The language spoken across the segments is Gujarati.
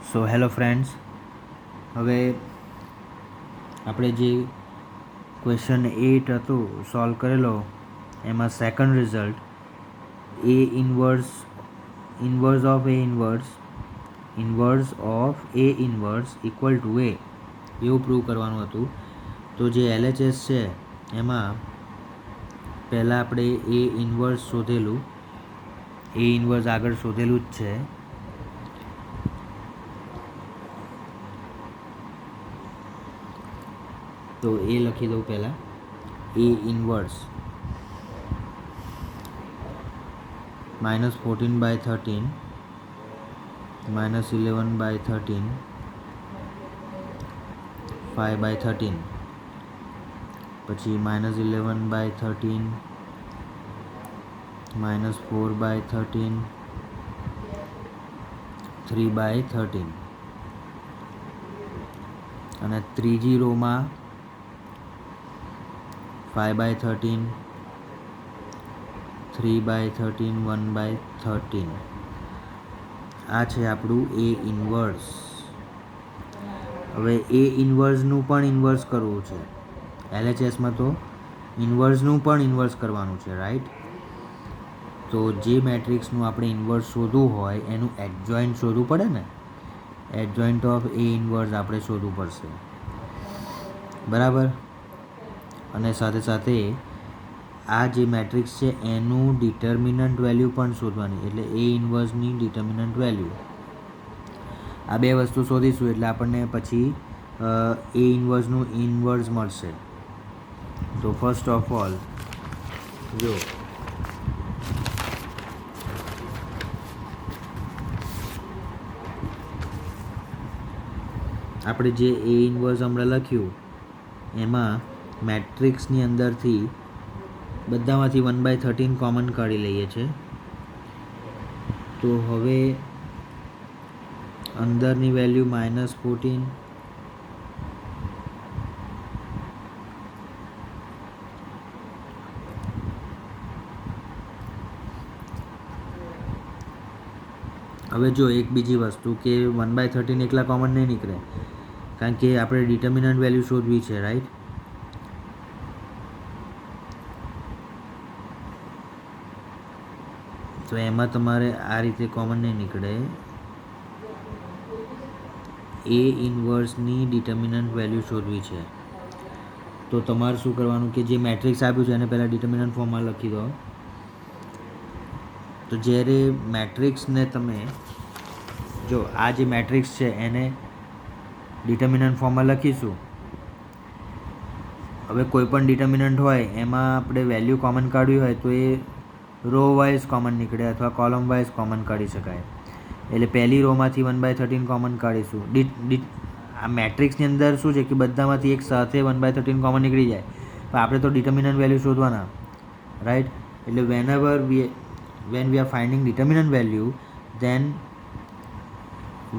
સો હેલો ફ્રેન્ડ્સ, હવે આપણે જે ક્વેશ્ચન 8 હતો સોલ્વ કરેલો, એમાં second result A inverse of A inverse equal to A એવું પ્રૂવ કરવાનું હતું. તો જે LHS છે એમાં પહેલાં આપણે એ ઇન્વર્સ શોધેલું, એ ઇન્વર્સ આગળ શોધેલું જ છે. તો એ લખી દઉં પહેલાં, એ ઇન્વર્સ -14/13 -11/13 5/13 પછી -11/13 -4/13 3/13 અને ત્રીજી રોમાં 5/13 3/13 1/13. આ છે આપણું એ ઇન્વર્સ. હવે એ ઇન્વર્સનું પણ ઇન્વર્સ કરવું છે. LHSમાં તો ઇન્વર્સનું પણ ઇન્વર્સ કરવાનું છે, રાઈટ? તો જે મેટ્રિક્સનું આપણે ઇન્વર્સ શોધવું હોય એનું એડજોઇન્ટ શોધવું પડે ને. એડજોઇન્ટ ઓફ એ ઇન્વર્સ આપણે શોધવું પડશે, બરાબર. અને સાથે સાથે આ જે મેટ્રિક્સ છે એનું ડિટર્મિનન્ટ વેલ્યુ પણ શોધવાની, એટલે એ ઇન્વર્સની ડિટર્મિનન્ટ વેલ્યુ. આ બે વસ્તુ શોધીશું એટલે આપણને પછી એ ઇન્વર્સનું ઇન્વર્સ મળશે. તો ફર્સ્ટ ઓફ ઓલ જો આપણે જે એ ઇન્વર્સ હમણાં લખ્યું એમાં મેટ્રિક્સની અંદરથી બધામાંથી 1/13 કોમન કાઢી લઈએ છીએ. તો હવે અંદરની વેલ્યુ -14, હવે જો એક બીજી વસ્તુ કે 1/13 એકલા કોમન નહીં નીકળે, કારણ કે આપણે ડિટર્મિનન્ટ વેલ્યુ શોધવી છે, રાઈટ? તો એમાં તમારે આ રીતે કોમન નહીં નીકળે. એ ઇન્વર્સની ડિટર્મિનન્ટ વેલ્યુ શોધવી છે. તો તમારે શું કરવાનું કે જે મેટ્રિક્સ આપ્યું છે એને પહેલાં ડિટર્મિનન્ટ ફોર્મમાં લખી દો. તો જ્યારે મેટ્રિક્સને તમે જો આ જે મેટ્રિક્સ છે એને ડિટર્મિનન્ટ ફોર્મમાં લખીશું. હવે કોઈ પણ ડિટર્મિનન્ટ હોય એમાં આપણે વેલ્યુ કોમન કાઢવી હોય તો એ રો વાઇઝ કોમન નીકળે અથવા કોલમ વાઇઝ કોમન કાઢી શકાય. એટલે પહેલી રોમાંથી 1/13 કોમન કાઢીશું. આ મેટ્રિક્સની અંદર શું છે કે બધામાંથી એક સાથે 1/13 કોમન નીકળી જાય, પણ આપણે તો ડિટર્મિનન્ટ વેલ્યુ શોધવાના, રાઈટ? એટલે when we are finding determinant value, then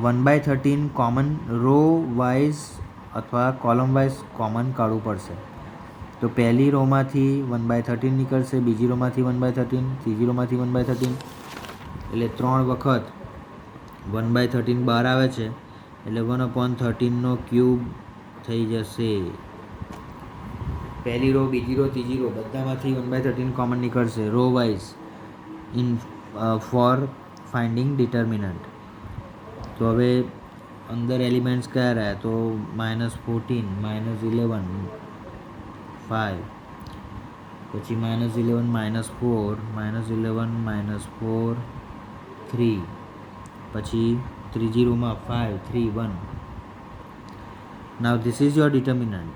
1/13 common row wise અથવા કોલમ વાઇઝ કોમન કાઢવું પડશે. તો પહેલી રોમાંથી 1/13 નીકળશે, બીજી રોમાંથી 1/13, ત્રીજી રોમાંથી 1/13, એટલે 3 વખત 1/13 બહાર આવે છે, એટલે 1/13નો ક્યુબ થઈ જશે. પહેલી રો, બીજી રો, ત્રીજી રો બધામાંથી 1/13 કોમન નીકળશે row wise for finding determinant. તો હવે અંદર એલિમેન્ટ્સ કયા રહ્યા? તો -14, -11, 5, પછી -11, -4, -11, -4, 3, પછી ત્રીજી રોમાં 5, 3, 1. નાવ ધીસ ઇઝ યોર ડિટર્મિનન્ટ,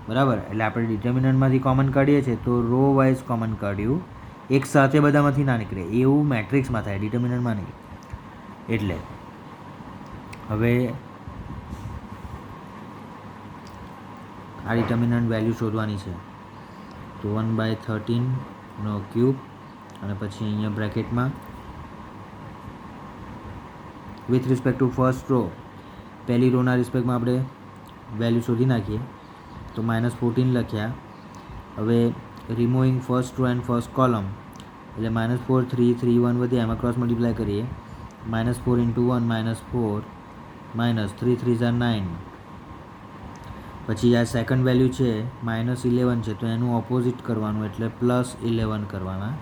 બરાબર. એટલે આપણે ડિટર્મિનન્ટમાંથી કોમન કાઢીએ છીએ તો રો વાઇઝ કોમન કાઢ્યું, એક સાથે બધામાંથી ના નીકળે એવું મેટ્રિક્સમાં થાય, ડિટર્મિનન્ટમાં નહીં. એટલે હવે આ ડિટર્મિનન્ટ વેલ્યુ શોધવાની છે. તો 1/13નો ક્યુબ અને પછી અહીંયા બ્રેકેટમાં with respect to first row, પહેલી રોના રિસ્પેક્ટમાં આપણે વેલ્યુ શોધી નાખીએ. તો -14 લખ્યા. હવે removing first raw and first column, એટલે -4, 3, 3, 1 વધ્યા, એમાં ક્રોસ મલ્ટીપ્લાય કરીએ. -4 × 1 -4, માઇનસ 3 3 ઝા 9. પછી આ સેકન્ડ વેલ્યુ છે -11 છે તો એનું ઓપોઝિટ કરવાનું એટલે +11 કરવાના.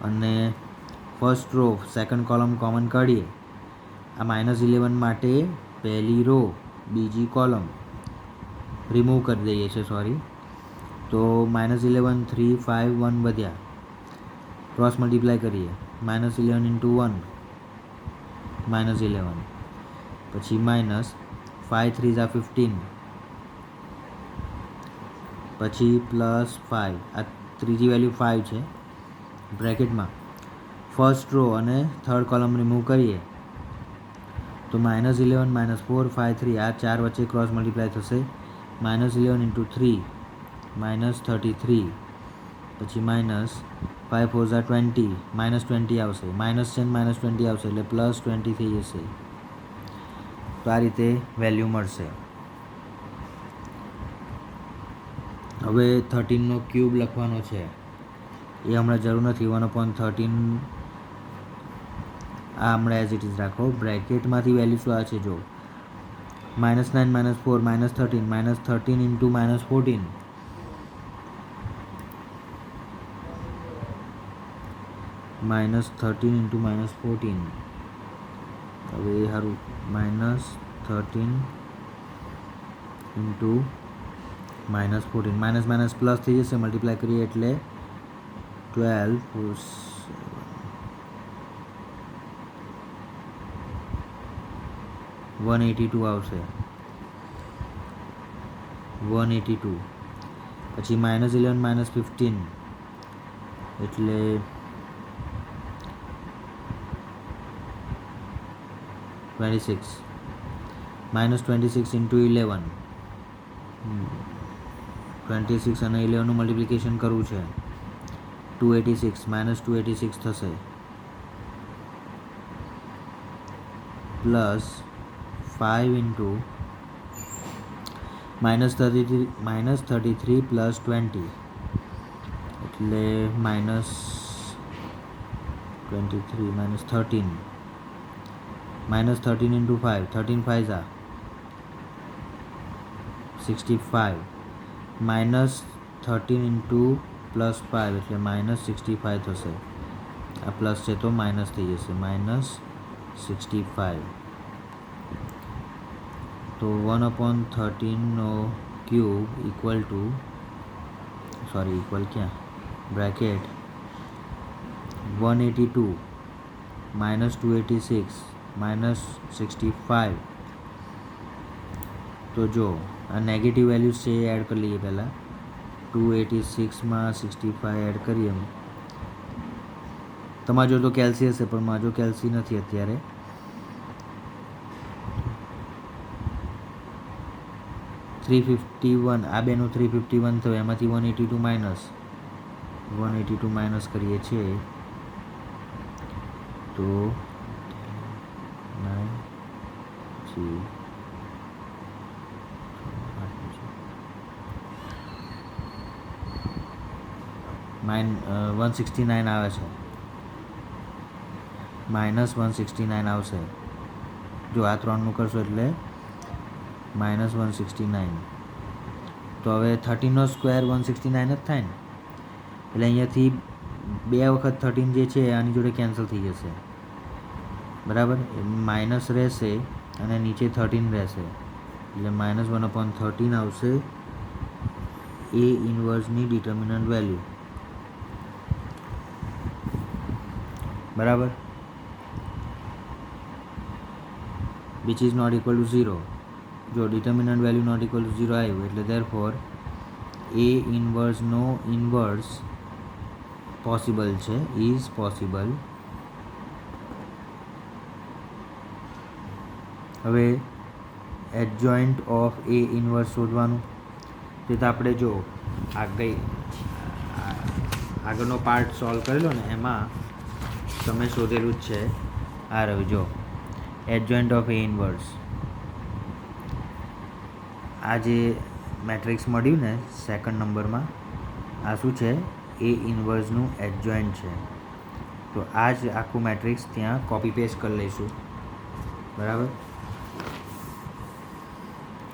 અને first row second column common કાઢીએ. આ -11 માટે પહેલી રો બીજી કોલમ રિમૂવ કરી દઈએ છીએ, સોરી. તો -11 3 5 1 વધ્યા. ક્રોસ મલ્ટીપ્લાય કરીએ. -11 ઇન્ટુ 1 -11, પછી -5 3 ઝા 15, પછી +5. આ ત્રીજી વેલ્યુ 5 છે. બ્રેકેટમાં ફર્સ્ટ રો અને થર્ડ કોલમ રિમૂવ કરીએ તો -11 -4 5 3 આ ચાર વચ્ચે ક્રોસ મલ્ટીપ્લાય થશે. -11 ઇન્ટુ 3 -33, પછી -5 4 ઝા 20, -20 આવશે. માઇનસ છે -20 આવશે એટલે +20 થઈ જશે. તો આ રીતે વેલ્યુ મળશે. હવે 13નો ક્યુબ લખવાનો છે. એ હમણાં જરૂર નથી. 1/13 આ હમણાં એઝ ઇટ ઇઝ રાખો. બ્રેકેટમાંથી વેલ્યુ શું આવે છે જો, -9 -4 -13 -13 ઇન્ટુ -14, -13 ઇન્ટુ -14. હવે સારું, -13 ઇન્ટુ -14, માઇનસ માઇનસ પ્લસ થઈ જશે. મલ્ટીપ્લાય કરીએ એટલે 12 182 આવશે. 182. પછી -11 -15 એટલે 26. -26 ઇન્ટુ 11, 26 અને 11નું મલ્ટિપ્લિકેશન કરવું છે. 286 -286 થશે. પ્લસ 5 ઇન્ટુ -33 પ્લસ 20 એટલે -23 -13. -13 ઇન્ટુ 5 13 5 ઝા 65. -13 ઇન્ટુ +5 એટલે -65 થશે. આ પ્લસ છે તો માઇનસ થઈ જશે. -65. તો 1/13નો ક્યુબ ઇક્વલ ક્યાં, બ્રેકેટ 182 -286 -65. તો જો આ નેગેટિવ વેલ્યુઝ છે એ એડ કરી લઈએ પહેલાં. 286માં 65 એડ કરીએ. તમારા જો તો કેલ્સી હશે પણ મારા જો કેલ્સી નથી અત્યારે. 351, આ બેનું 351 થયું. એમાંથી 182 માઇનસ કરીએ છીએ તો 9 169 આવે છે. -169 આવશે. જો આ 3નું કરશો એટલે -169. તો હવે 13નો સ્ક્વેર 169 જ થાય ને. એટલે અહીંયાથી 2 વખત 13 જે છે આની જોડે કેન્સલ થઈ જશે. બરાબર, માઇનસ રહેશે અને નીચે 13 રહેશે એટલે -1/13 આવશે એ ઇન્વર્સની ડિટર્મિનન્ટ વેલ્યુ. બરાબર, which is not equal to 0. જો determinant value not equal to 0 આવ્યું એટલે ધેરફોર એ ઇન્વર્સનો ઇન્વર્સ પોસિબલ છે, ઇઝ પોસિબલ. હવે એડજોઇન્ટ ઓફ એ ઇન્વર્સ શોધવાનું. તે તો આપણે જો આગળનો પાર્ટ સોલ્વ કરેલો ને એમાં તમે શોધેલું જ છે. આ રહ્યું જો, એડજોઇન્ટ ઓફ એ ઇન્વર્સ. આ જે મેટ્રિક્સ મળ્યું ને સેકન્ડ નંબરમાં, આ શું છે, એ ઇન્વર્સનું એડજોઇન્ટ છે. તો આ જ આખું મેટ્રિક્સ ત્યાં કોપી પેસ્ટ કરી લઈશું. બરાબર,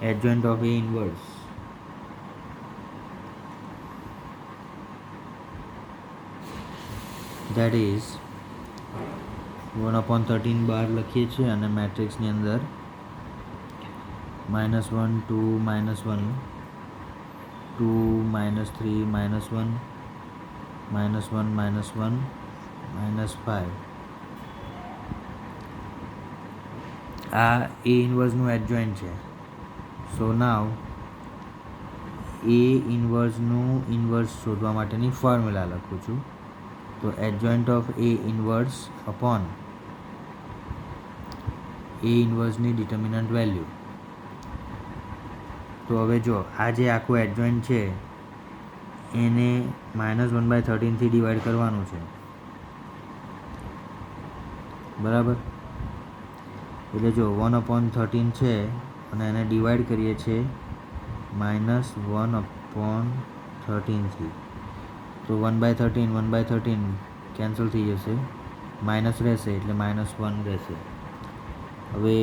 adjoint of A inverse, that is 1/13 બહાર લખીએ છીએ અને મેટ્રિક્સની અંદર -1 2 -1 2 -3 -1 -1 -1 -5 આ A ઇન્વર્સનું એડજોઇન્ટ છે. સો નાવ A ઇન્વર્સનું ઇન્વર્સ શોધવા માટેની ફોર્મ્યુલા લખું છું. તો adjoint of A inverse upon A ઇન્વર્સની ડિટર્મિનન્ટ વેલ્યુ. તો હવે જો આ જે આખું એડજોઇન્ટ છે એને -1/13 થી ડિવાઈડ કરવાનું છે, બરાબર. એટલે જો 1/13 છે અને એને ડિવાઈડ કરીએ છીએ -1/13 થી, તો 1/13 કેન્સલ થઈ જશે, માઇનસ રહેશે એટલે -1 રહેશે. હવે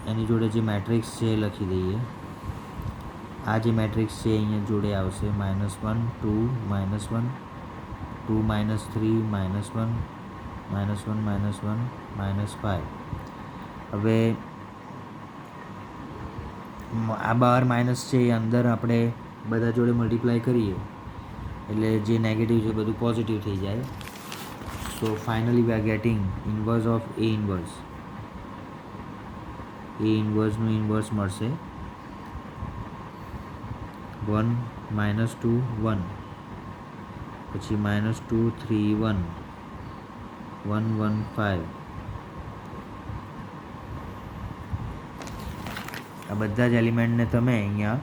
એની જોડે જે મેટ્રિક્સ છે એ લખી દઈએ. આ જે મેટ્રિક્સ છે અહીંયા જોડે આવશે -1 2 -1 2 -3 -1 -1 -1 -5. હવે આ બહાર માઇનસ છે એ અંદર આપણે બધા જોડે મલ્ટીપ્લાય કરીએ એટલે જે નેગેટિવ છે બધું પોઝિટિવ થઈ જાય. So finally we are getting inverse of A inverse. A ઇન્વર્સનું ઇન્વર્સ મળશે 1 -2 1, પછી -2 3 1 1 1 5. આ બધા જ એલિમેન્ટને તમે અહીંયા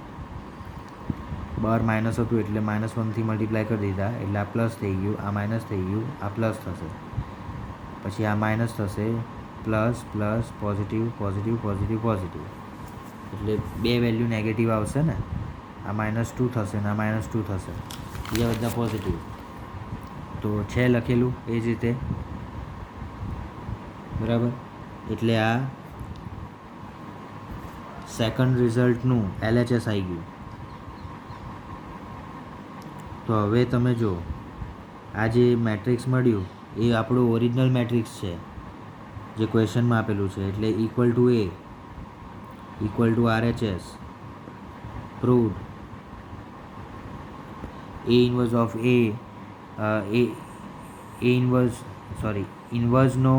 બહાર માઇનસ હતું એટલે -1થી મલ્ટીપ્લાય કરી દીધા એટલે આ પ્લસ થઈ ગયું, આ માઇનસ થઈ ગયું, આ પ્લસ થશે, પછી આ માઇનસ થશે, plus plus positive positive positive positive, એટલે બે વેલ્યુ નેગેટિવ આવશે ને. આ -2 થશે ને આ -2 થશે, બીજા બધા પોઝિટિવ. તો છે લખેલું એ જ રીતે, બરાબર. એટલે આ સેકન્ડ રિઝલ્ટનું LHS આવી ગયું. તો હવે તમે જો આ જે મેટ્રિક્સ મળ્યું એ આપણું ઓરિજિનલ મેટ્રિક્સ છે જે ક્વેશ્ચનમાં આપેલું છે, એટલે equal to A equal to RHS proved. A inverse of A inverse ઇન્વર્સનો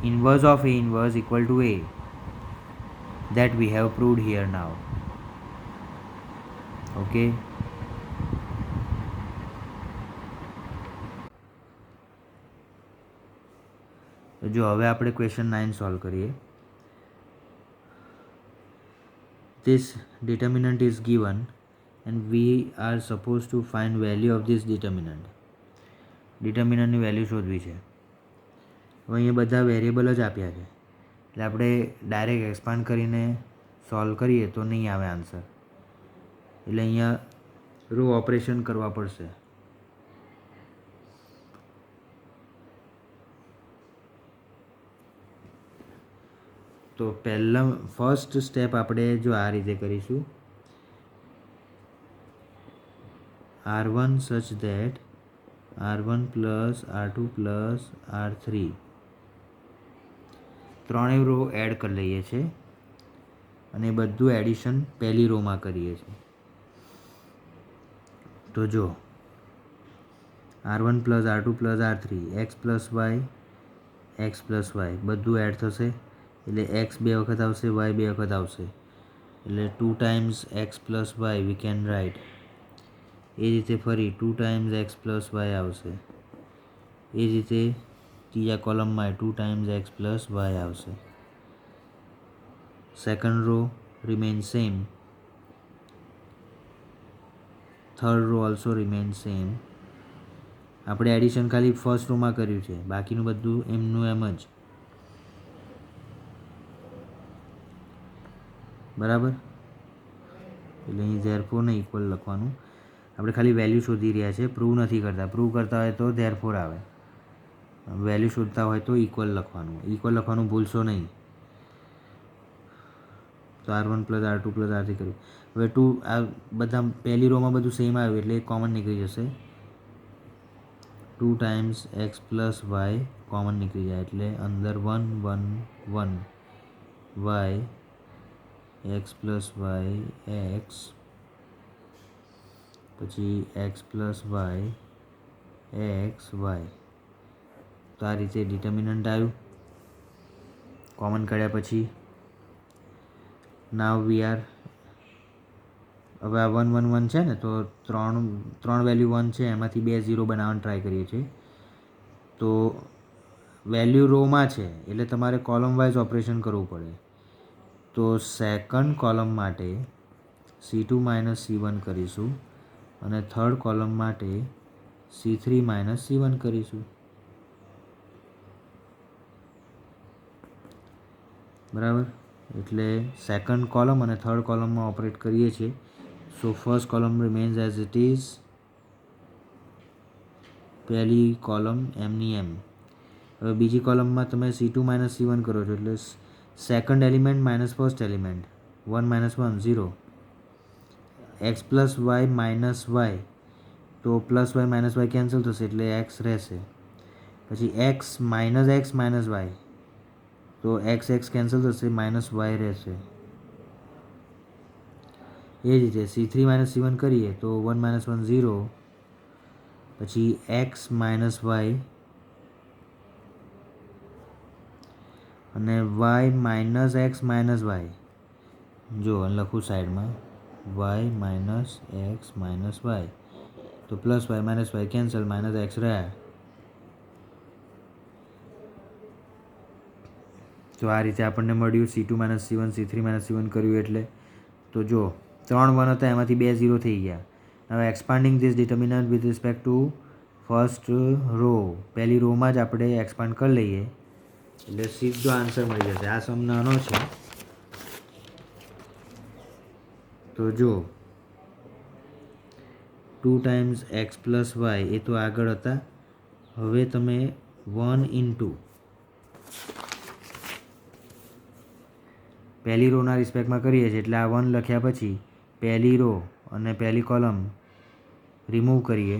inverse of A inverse equal to A, that we have proved here now. Okay. તો જો હવે આપણે ક્વેશ્ચન 9 સોલ્વ કરીએ. This determinant is given and we are supposed to find value of this determinant. ડિટર્મિનન્ટની વેલ્યુ શોધવી છે. હવે અહીંયા બધા વેરિયેબલ જ આપ્યા છે એટલે આપણે ડાયરેક્ટ એક્સપાન્ડ કરીને સોલ્વ કરીએ તો નહીં આવે આન્સર, એટલે અહીંયા રો ઓપરેશન કરવા પડશે. તો ફર્સ્ટ સ્ટેપ આપણે જો આ રીતે કરીશું, R1 such that R1 plus R2 plus R3 ત્રણેય રો એડ કરી લઈએ છીએ અને બધું એડિશન પહેલી રોમાં કરીએ છીએ. તો જો R1 plus R2 plus R3 x plus y બધું એડ થશે એટલે x 2 વખત આવશે, y 2 વખત આવશે, એટલે 2 times x plus y we can write. એ રીતે ફરી 2 times x plus y આવશે, એ જ રીતે ત્રીજા કોલમમાં 2 times x plus y આવશે. Second row remain same, third row also remain same. આપણે એડિશન ખાલી ફર્સ્ટ રોમાં કર્યું છે, બાકીનું બધું એમનું એમ જ, બરાબર. એટલે અહીં ધેરફોર ને ઇક્વલ લખવાનું, આપણે ખાલી વેલ્યુ શોધી રહ્યા છે, પ્રૂવ નથી કરતા. પ્રૂવ કરતા હોય તો ધેરફોર આવે, વેલ્યુ શોધતા હોય તો ઇક્વલ લખવાનું. ઇક્વલ લખવાનું ભૂલશો નહીં. તો R1 plus R2 plus R3 કર્યું. હવે ટુ આ બધા પહેલી રોમાં બધું સેમ આવ્યું એટલે કોમન નીકળી જશે. 2 times x plus y common નીકળી જાય એટલે અંદર 1 1 1 y x plus y x પછી x plus y x y. તો આ રીતે ડિટર્મિનન્ટ આવ્યું. કોમન કાઢ્યા પછી નાવ વી આર હવે આ 1 1 1 છે ને, તો ત્રણ વેલ્યુ 1 છે એમાંથી 2 0 બનાવવાનું ટ્રાય કરીએ છીએ. તો વેલ્યુ રોમાં છે એટલે તમારે કોલમ વાઇઝ ઓપરેશન કરવું પડે. તો સેકન્ડ કોલમ માટે C2 માઇનસ C1 કરીશું અને થર્ડ કોલમ માટે C3 માઇનસ C1 કરીશું. બરાબર, એટલે સેકન્ડ કોલમ અને થર્ડ કોલમમાં ઓપરેટ કરીએ છીએ. So first column remains as it is. પહેલી કોલમ એમની એમ. હવે બીજી કોલમમાં તમે C2 માઇનસ C1 કરો છો એટલે second element minus first element 1 minus 1 0. X plus y minus y તો plus y minus y cancel થશે એટલે એક્સ રહેશે. પછી એક્સ માઇનસ વાય તો એક્સ એક્સ કેન્સલ થશે માઇનસ વાય રહેશે. એ જ રીતે C3 માઇનસ C1 કરીએ તો 1 માઇનસ 1 0. પછી એક્સ માઇનસ વાય અને y minus x minus y. જો લખું સાઈડમાં y minus x minus y તો plus y minus y cancel minus x રહ્યા. તો આ રીતે આપણને મળ્યું C2 minus C1 C3 minus C1 કર્યું એટલે. તો જો 3 1 હતા એમાંથી 2 0 થઈ ગયા. હવે expanding this determinant with respect to first row, પહેલી રોમાં જ આપણે એક્સપાન્ડ કરી લઈએ એટલે સીધો આન્સર મળી જશે. આ સમ નાનો છે તો જો 2 ટાઈમ્સ એક્સ પ્લસ વાય એ તો આગળ હતા. હવે તમે 1 ઇન્ટુ પહેલી રોના રિસ્પેક્ટમાં કરીએ છીએ એટલે આ 1 લખ્યા પછી પહેલી રો અને પહેલી કોલમ રિમૂવ કરીએ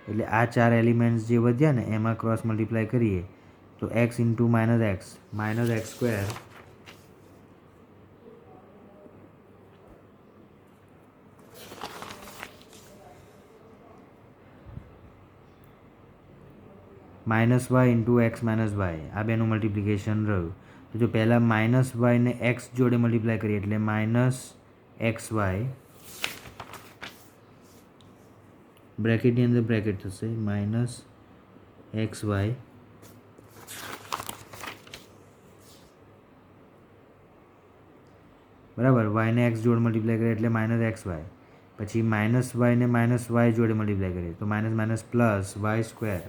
એટલે આ 4 એલિમેન્ટ્સ જે વધ્યા ને એમાં ક્રોસ મલ્ટીપ્લાય કરીએ તો x into minus x square minus y into x minus y આ બેનું મલ્ટિપ્લિકેશન રહ્યું. તો જો પહેલાં માઇનસ વાયને એક્સ જોડે મલ્ટીપ્લાય કરીએ એટલે માઇનસ એક્સ વાય બ્રેકેટની અંદર બ્રેકેટ થશે માઇનસ એક્સ વાય બરાબર. વાયને એક્સ જોડે મલ્ટીપ્લાય કરીએ એટલે માઇનસ એક્સ વાય. પછી માઇનસ વાયને માઇનસ વાય જોડે મલ્ટીપ્લાય કરીએ તો minus minus plus y square.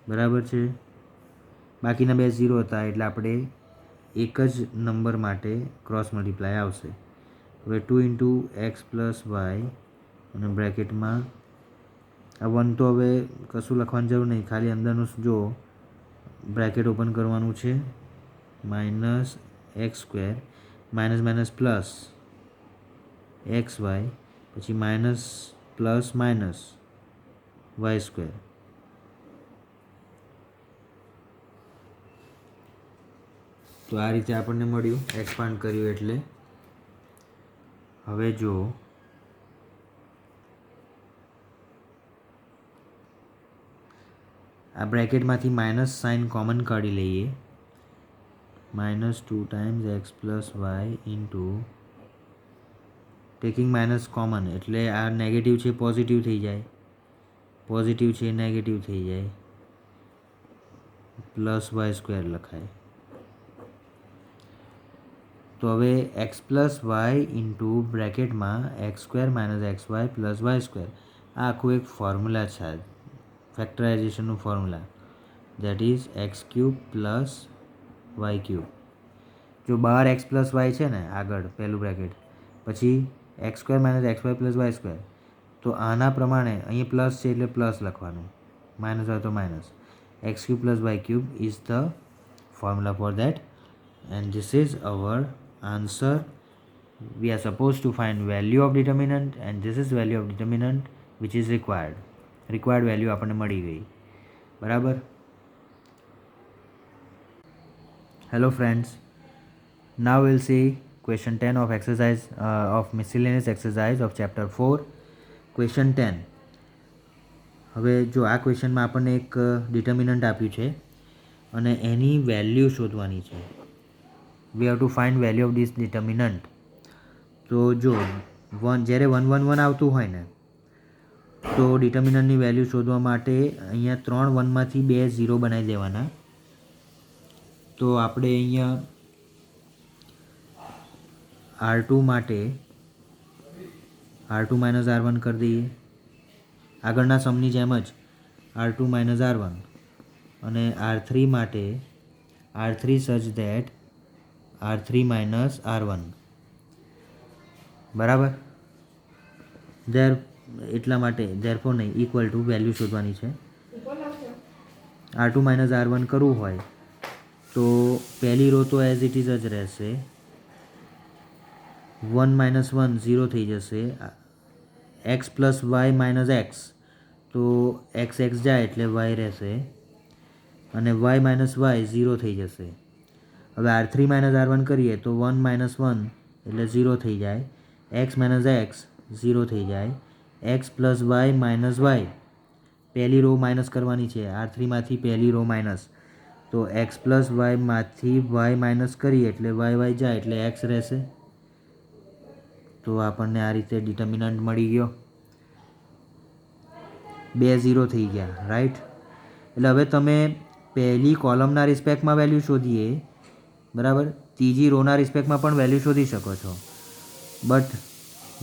બરાબર છે. બાકીના 2 0 હતા એટલે આપણે એક જ નંબર માટે ક્રોસ મલ્ટીપ્લાય આવશે. હવે 2 ઇન્ટુ એક્સ પ્લસ વાય અને બ્રેકેટમાં આ 1 તો હવે કશું લખવાની જરૂર નહીં, ખાલી અંદરનું જો બ્રેકેટ ઓપન કરવાનું છે minus x square minus minus plus x y પછી minus plus minus y square. તો આ રીતે આપણને મળ્યું એક્સપાન્ડ કર્યું એટલે. હવે જો આ બ્રેકેટમાંથી માઇનસ સાઇન કોમન કાઢી લઈએ minus 2 times x plus y into taking minus common એટલે આ નેગેટિવ છે પોઝિટિવ થઈ જાય, પોઝિટિવ છે નેગેટિવ થઈ જાય પ્લસ વાય સ્ક્વેર લખાય. તો હવે એક્સ પ્લસ વાય ઇન્ટુ બ્રેકેટમાં x square minus x y plus y square આ આખું એક ફોર્મ્યુલા છે, ફેક્ટરાઇઝેશનનું formula that is x cube plus y cube. જો બહાર એક્સ પ્લસ વાય છે ને આગળ પહેલું બ્રેકેટ પછી x square minus x y plus y square તો આના પ્રમાણે અહીંયા પ્લસ છે એટલે પ્લસ લખવાનું, માઇનસ હોય તો minus. X cube plus y cube is the formula for that, and this is our answer. We are supposed to find value of determinant, and this is value of determinant which is required value આપણને મળી ગઈ. બરાબર. Hello friends, now we'll see question 10 of exercise of miscellaneous exercise of chapter 4. Question 10. હવે જો આ ક્વેશ્ચનમાં આપણને એક ડિટર્મિનન્ટ આપ્યું છે અને એની વેલ્યુ શોધવાની છે. We have to find value of this determinant. તો જો જ્યારે 1 1 1 આવતું હોય ને તો ડિટર્મિનન્ટની વેલ્યુ શોધવા માટે અહીંયા 3 1માંથી 2 0 બનાવી દેવાના. તો આપણે અહીંયા R2 માટે R2 માઇનસ R1 કરી દઈએ, આગળના સમની જેમ જ R2 માઇનસ R1, અને R3 માટે R3 સચ ધેટ R3 માઇનસ R1. બરાબર. એટલા માટે ધેરફોર નહીં, ઇક્વલ ટુ વેલ્યુ શોધવાની છે. R2 માઇનસ R1 કરવું હોય તો પહેલી રો તો એઝ ઇટ ઇઝ જ રહેશે. 1 માઇનસ 1 0 થઈ જશે. X plus y minus x, તો એક્સ એક્સ જાય એટલે વાય રહેશે, અને વાય માઇનસ વાય 0 થઈ જશે. હવે R3 માઇનસ R1 કરીએ તો 1 માઇનસ 1 એટલે 0 થઈ જાય, એક્સ માઇનસ એક્સ 0 થઈ જાય, x plus y minus y, પહેલી રો માઇનસ કરવાની છે R3માંથી, પહેલી રો માઇનસ, તો એક્સ પ્લસ વાયમાંથી વાય માઇનસ કરીએ એટલે વાય વાય જાય એટલે એક્સ રહેશે. તો આપણને આ રીતે ડિટર્મિનન્ટ મળી ગયો. 2 0 થઈ ગયા, રાઈટ. એટલે હવે તમે પહેલી કોલમના રિસ્પેક્ટમાં વેલ્યુ શોધીએ, બરાબર, ત્રીજી રોના રિસ્પેક્ટમાં પણ વેલ્યુ શોધી શકો છો, but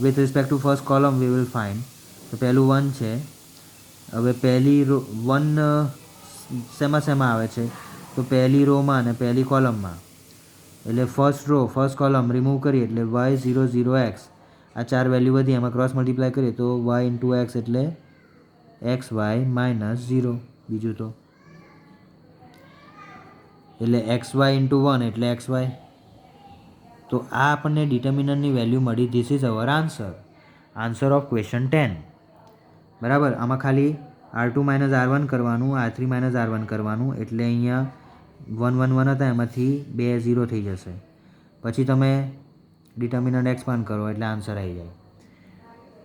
with respect to first column we will find. તો પહેલું 1 છે. હવે પહેલી રો 1 શેમાં આવે છે, તો પહેલી રોમાં અને પહેલી કોલમમાં, એટલે ફર્સ્ટ કોલમ રિમૂવ કરીએ એટલે વાય 0 0 એક્સ, આ 4 વેલ્યુ વધી, એમાં ક્રોસ મલ્ટીપ્લાય કરીએ તો વાય ઇન્ટુ એક્સ એટલે એક્સ વાય માઇનસ 0. બીજું તો એટલે એક્સ વાય ઇન્ટુ 1 એટલે એક્સ વાય. તો આ આપણને ડિટર્મિનન્ટની વેલ્યુ મળી. This is hour answer of question 10. બરાબર. આમાં ખાલી R2 માઇનસ R1 કરવાનું, R3 માઇનસ R1 કરવાનું, એટલે અહીંયા 1 1 1 હતા એમાંથી 2 0 થઈ જશે. પછી તમે ડિટર્મિનન્ટ એક્સપાન્ડ કરો એટલે આન્સર આવી જાય.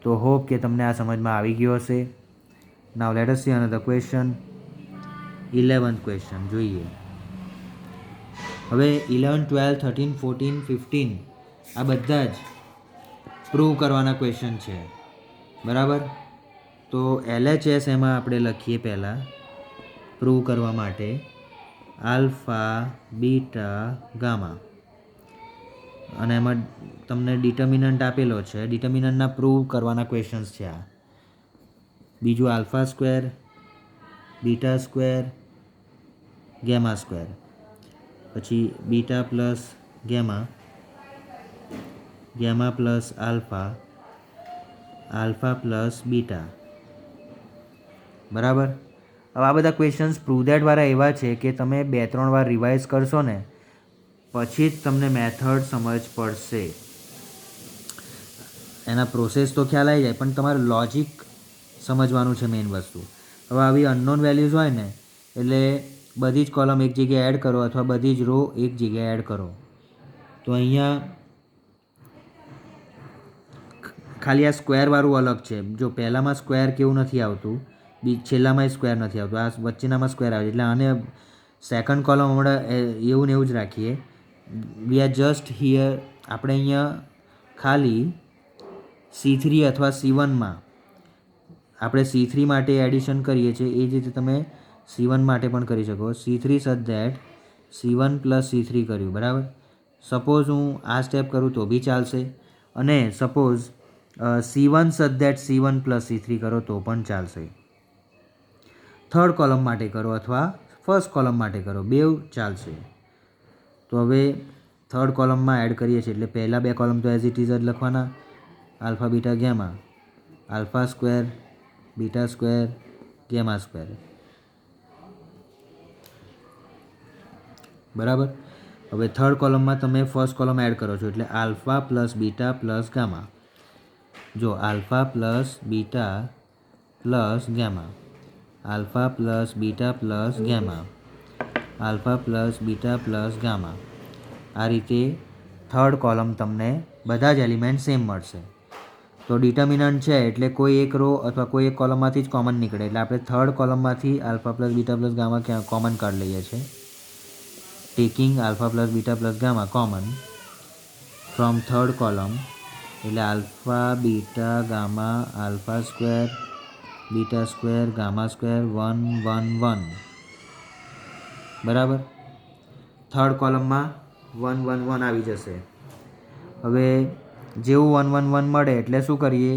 તો હોપ કે તમને આ સમજમાં આવી ગયો હશે. Now let us see another question. 11th question જોઈએ. હવે 11 12 13 14 15 આ બધા જ પ્રૂવ કરવાના ક્વેશ્ચન છે. બરાબર. તો LHS એમાં આપણે લખીએ પહેલાં પ્રૂવ કરવા માટે આલ્ફા બીટા ગામા, અને એમાં તમને ડિટર્મિનન્ટ આપેલો છે. ડિટર્મિનન્ટના પ્રૂવ કરવાના ક્વેશ્ચન્સ છે આ. બીજું alpha square, beta square, gamma square, પછી beta plus gamma, gamma plus alpha, alpha plus beta. બરાબર. હવે આ બધા ક્વેશ્ચન્સ પ્રૂવ ધેટવાળા એવા છે કે તમે 2-3 વાર રિવાઇઝ કરશો ને પછી જ તમને મેથડ સમજ પડશે. એના પ્રોસેસ તો ખ્યાલ આવી જાય, પણ તમારે લોજિક સમજવાનું છે મેઇન વસ્તુ. હવે આવી અનનોન વેલ્યુઝ હોય ને એટલે બધી જ કોલમ એક જગ્યાએ એડ કરો અથવા બધી જ રો એક જગ્યાએ એડ કરો. તો અહીંયા ખાલી આ સ્ક્વેરવાળું અલગ છે. જો પહેલામાં સ્ક્વેર કેવું નથી આવતું, છેલ્લામાં સ્ક્વેર નથી આવતું, આ વચ્ચેનામાં સ્ક્વેર આવે. એટલે આને સેકન્ડ કોલમ હમણાં એવું ને એવું જ રાખીએ. We are just here. આપણે અહીંયા ખાલી C3 અથવા C1માં આપણે C3 માટે એડિશન કરીએ છીએ, એ જ રીતે તમે C1 માટે પણ કરી શકો. C3 સચ ધેટ C1 પ્લસ C3 કર્યું. બરાબર. સપોઝ હું આ સ્ટેપ કરું તો બી ચાલશે, અને સપોઝ C1 સચ ધેટ C1 પ્લસ C3 કરો તો પણ ચાલશે. થર્ડ કોલમ માટે કરો અથવા ફર્સ્ટ કોલમ માટે કરો, બેવ ચાલશે. તો હવે થર્ડ કોલમમાં એડ કરીએ છીએ એટલે પહેલાં 2 કોલમ તો એઝ ઇટ ઇઝ જ લખવાના, alpha beta gamma, alpha square, beta square, gamma square. બરાબર. હવે થર્ડ કોલમમાં તમે ફર્સ્ટ કોલમ એડ કરો છો એટલે alpha plus beta plus gamma. જો alpha plus beta plus gamma, alpha plus beta plus gamma, alpha plus beta plus gamma. આ રીતે થર્ડ કોલમ તમને બધા જ એલિમેન્ટ સેમ મળશે. તો ડિટર્મિનન્ટ છે એટલે કોઈ એક રો અથવા કોઈ એક કોલમમાંથી જ કોમન નીકળે એટલે આપણે થર્ડ કોલમમાંથી alpha plus beta plus gamma common કાઢી લઈએ છીએ. Taking alpha plus beta plus gamma common from third column એટલે alpha beta gamma alpha square beta square gamma square 1 1 1. બરાબર. થર્ડ કોલમમાં 1 1 1 આવી જશે. હવે જેવું 1 1 1 મળે એટલે શું કરીએ,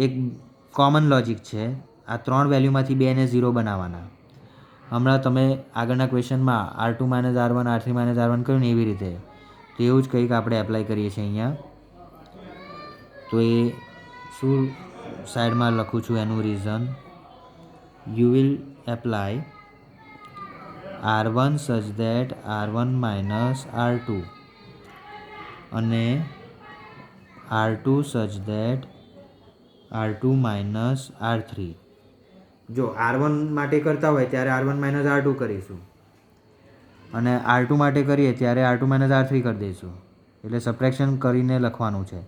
એક કોમન લોજિક છે, આ ત્રણ વેલ્યુમાંથી બેને 0 બનાવવાના. હમણાં તમે આગળના ક્વેશ્ચનમાં R2 - R1 R3 - R1 કર્યું ને એવી રીતે, તો એવું જ કંઈક આપણે એપ્લાય કરીએ છીએ અહીંયા. તો એ શું સાઈડમાં લખું છું એનું reason, you will apply R1 such that R1 - R2 અને R2 such that R2 - R3. જો R1 માટે કરતા હોય ત્યારે R1 - R2 કરીશું અને R2 માટે કરીએ ત્યારે R2 - R3 કરી દઈશું. એટલે સબટ્રેક્શન કરીને લખવાનું છે.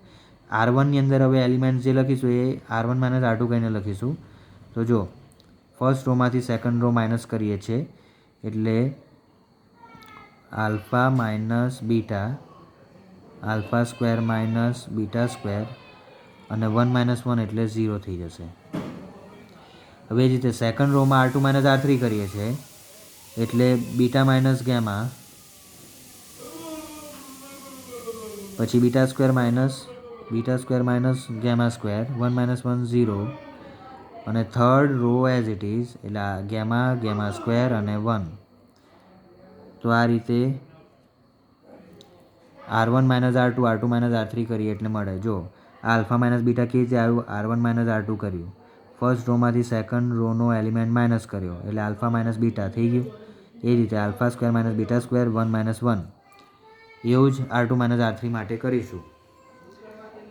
R1ની અંદર હવે એલિમેન્ટ જે લખીશું એ R1 - R2 કહીને લખીશું. તો જો ફર્સ્ટ રોમાંથી સેકન્ડ રો માઇનસ કરીએ છીએ એટલે alpha minus beta, alpha square minus beta square અને 1 - 1 એટલે 0 થઈ જશે. હવે એ જ રીતે સેકન્ડ રોમાં R2 - R3 કરીએ છીએ એટલે બીટા માઇનસ ગેમા, પછી beta square minus gamma square 1 - 1 0 અને third row as it is એટલે ગેમા સ્ક્વેર અને 1. તો આ રીતે R1 - R2 R2 - R3 કરીએ એટલે મળે. જો આલ્ફા માઇનસ બીટા કેવી રીતે આવ્યું, R1 - R2 કર્યું, ફર્સ્ટ રોમાંથી સેકન્ડ રોનો એલિમેન્ટ માઇનસ કર્યો એટલે આલ્ફા માઇનસ બીટા થઈ ગયું. એ રીતે alpha square minus beta square 1 - 1. એવું જ R2 - R3 માટે કરીશું.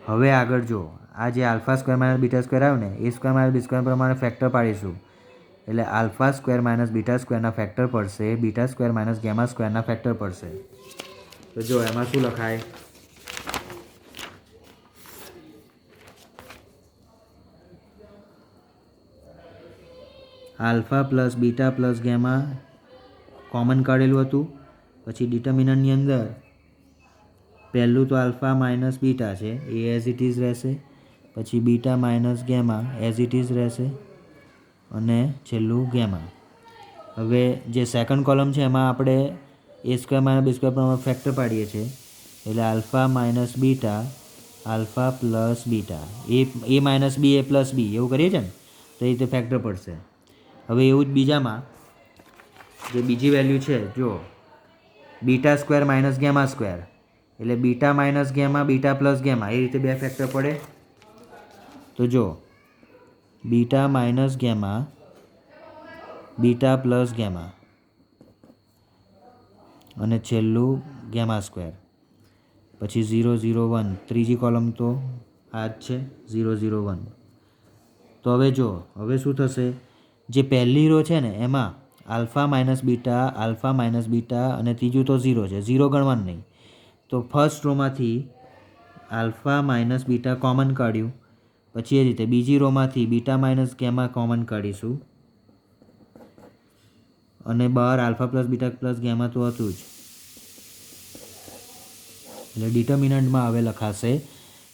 હવે આગળ જો આ જે alpha square minus beta square આવ્યું ને a square minus b square પ્રમાણે ફેક્ટર પાડીશું એટલે આલ્ફા સ્ક્વેર માઇનસ બીટા સ્ક્વેરના ફેક્ટર પડશે, બીટા સ્ક્વેર માઇનસ ગેમા સ્ક્વેરના ફેક્ટર પડશે. તો જો એમાં શું લખાય, alpha plus beta plus gamma common કાઢેલું હતું, પછી ડિટર્મિનન્ટની અંદર પહેલું તો આલ્ફા માઇનસ બીટા છે એ એઝ ઇટ ઇઝ રહેશે, પછી beta minus gamma as it is રહેશે અને છેલ્લું ગેમા. હવે જે સેકન્ડ કોલમ છે એમાં આપણે a square minus b square પ્રમાણે ફેક્ટર પાડીએ છીએ એટલે alpha minus beta alpha plus beta a minus b a plus b એવું કરીએ છીએ ને તો એ રીતે ફેક્ટર પડશે. હવે એવું જ બીજામાં જે બીજી વેલ્યુ છે જો beta square minus gamma square એટલે beta minus gamma beta plus gamma એ રીતે બે ફેક્ટર પડે. તો જો beta minus gamma beta plus gamma અને છેલ્લું ગેમા સ્ક્વેર, પછી 0 0 1. ત્રીજી કોલમ તો આ જ છે 0 0 1. તો હવે જો હવે શું થશે, જે પહેલી રો છે ને એમાં આલ્ફા માઇનસ બીટા અને ત્રીજું તો 0 છે, 0 ગણવાનું નહીં. તો ફર્સ્ટ રોમાંથી આલ્ફા માઇનસ બીટા કોમન કાઢ્યું, પછી એ રીતે બીજી રોમાંથી બીટા માઇનસ ગેમા કોમન કાઢીશું અને બહાર alpha plus beta plus gamma તો હતું જ. એટલે ડિટર્મિનન્ટમાં હવે લખાશે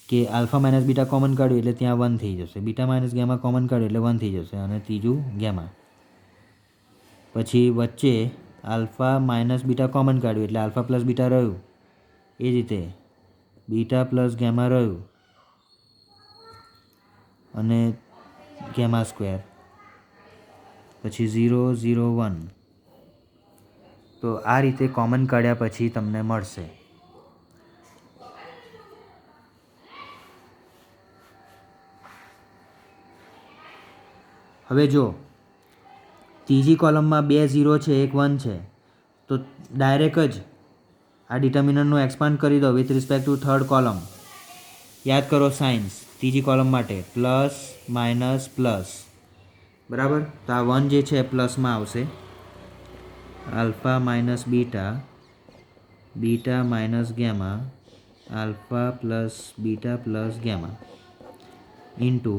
કે આલ્ફા માઇનસ બીટા કોમન કાઢ્યું એટલે ત્યાં 1 થઈ જશે, બીટા માઇનસ ગેમા કોમન કાઢ્યું એટલે 1 થઈ જશે અને ત્રીજું ગેમા. પછી વચ્ચે આલ્ફા માઇનસ બીટા કોમન કાઢ્યું એટલે આલ્ફા પ્લસ બીટા રહ્યું, એ જ રીતે બીટા પ્લસ ગેમા રહ્યું અને ગેમા સ્ક્વેર, પછી 0 0 1. તો આ રીતે કોમન કાઢ્યા પછી તમને મળશે. હવે જો ત્રીજી કોલમમાં 2 0 છે, 1 1 છે, તો ડાયરેક્ટ જ આ ડિટર્મિનન્ટનું એક્સપાન્ડ કરી દો with respect two third column. યાદ કરો સાઇન્સ ત્રીજી કોલમ માટે પ્લસ માઇનસ પ્લસ, બરાબર. તો આ 1 જે છે પ્લસમાં આવશે, alpha minus beta, beta minus gamma, alpha plus beta plus gamma into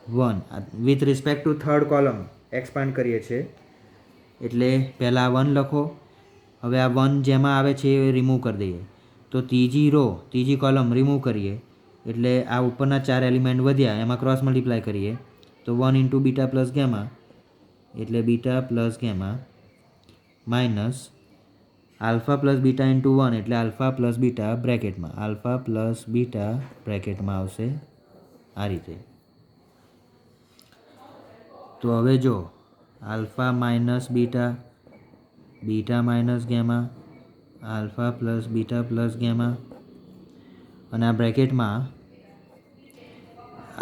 1 with respect two third column expand કરીએ છીએ એટલે પહેલાં 1 લખો. હવે આ 1 જેમાં આવે છે એ રિમૂવ કરી દઈએ, તો ત્રીજી કોલમ રિમૂવ કરીએ એટલે આ ઉપરના 4 એલિમેન્ટ વધ્યા એમાં ક્રોસ મલ્ટીપ્લાય કરીએ તો 1 ઇન્ટુ બીટા પ્લસ ગેમા એટલે beta plus gamma minus alpha plus beta into 1 એટલે આલ્ફા પ્લસ બીટા બ્રેકેટમાં, આલ્ફા પ્લસ બીટા બ્રેકેટમાં આવશે આ રીતે. તો હવે જો alpha minus beta, beta minus gamma, alpha plus beta plus gamma, અને આ બ્રેકેટમાં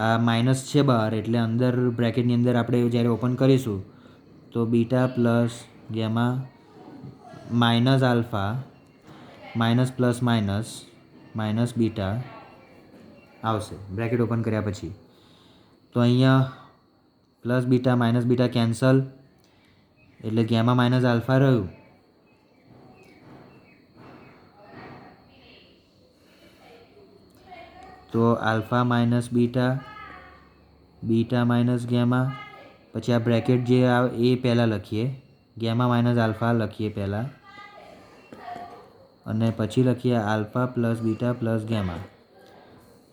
આ માઇનસ છે બહાર એટલે અંદર બ્રેકેટની અંદર આપણે જ્યારે ઓપન કરીશું તો beta plus gamma minus alpha minus plus minus minus beta આવશે બ્રેકેટ ઓપન કર્યા પછી. તો અહીંયા plus beta minus beta cancel એટલે ગેમા માઇનસ આલ્ફા રહ્યું. તો alpha minus beta, beta minus gamma, પછી આ બ્રેકેટ જે આવે એ પહેલાં લખીએ, ગેમા માઇનસ આલ્ફા લખીએ પહેલાં, અને પછી લખીએ alpha plus beta plus gamma.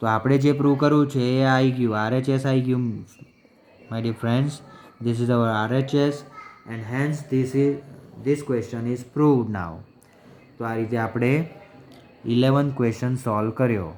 તો આપણે જે પ્રૂવ કરવું છે એ આવી ગયું, RHS આવી ગયું. My dear friends, this is our RHS and hence this question is proved now. તો આ રીતે આપણે 11th ક્વેશ્ચન સોલ્વ કર્યો.